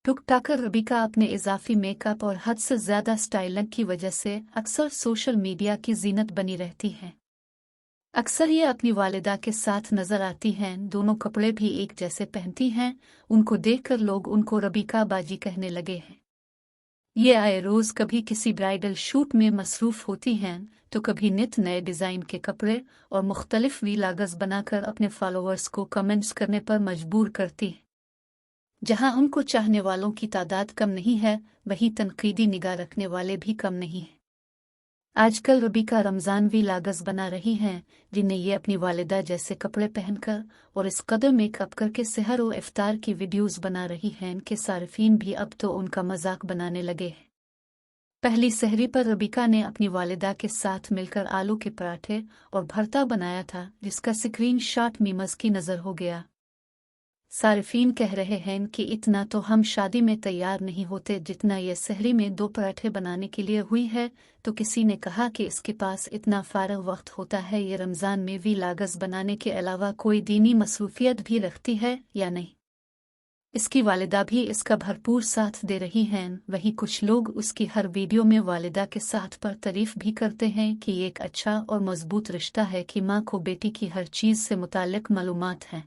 टुकटाकर रबीका अपने इजाफी मेकअप और हद से ज्यादा स्टाइलिंग की वजह से अक्सर सोशल मीडिया की जीनत बनी रहती हैं। अक्सर ये अपनी वालिदा के साथ नजर आती हैं, दोनों कपड़े भी एक जैसे पहनती हैं। उनको देखकर लोग उनको रबीका बाजी कहने लगे हैं। ये आए रोज कभी किसी ब्राइडल शूट में मसरूफ होती हैं तो कभी नित नए डिजाइन के कपड़े और मुख्तलिफ वीलागस बनाकर अपने फॉलोअर्स को कमेंट्स करने पर मजबूर करती हैं। जहां उनको चाहने वालों की तादाद कम नहीं है, वहीं तनकीदी निगाह रखने वाले भी कम नहीं हैं। आजकल रबीका रमजान वीलागस बना रही हैं, जिन्हें ये अपनी वालिदा जैसे कपड़े पहनकर और इस कदर मेकअप करके सहर और इफ्तार की वीडियोस बना रही हैं कि सारिफीन भी अब तो उनका मजाक बनाने लगे हैं। पहली सहरी पर रबीका ने अपनी वालिदा के साथ मिलकर आलू के पराठे और भरता बनाया था, जिसका स्क्रीन शॉट मीमस की नजर हो गया। सारिफीन कह रहे हैं कि इतना तो हम शादी में तैयार नहीं होते जितना ये सहरी में 2 पराठे बनाने के लिए हुई है। तो किसी ने कहा कि इसके पास इतना फारग वक्त होता है, ये रमजान में वीलागस बनाने के अलावा कोई दीनी मसरूफियत भी रखती है या नहीं। इसकी वालिदा भी इसका भरपूर साथ दे रही हैं। वहीं कुछ लोग उसकी हर वीडियो में वालिदा के साथ पर तारीफ भी करते हैं कि ये एक अच्छा और मजबूत रिश्ता है कि माँ को बेटी की हर चीज से मुताल्लिक मालूमात हैं।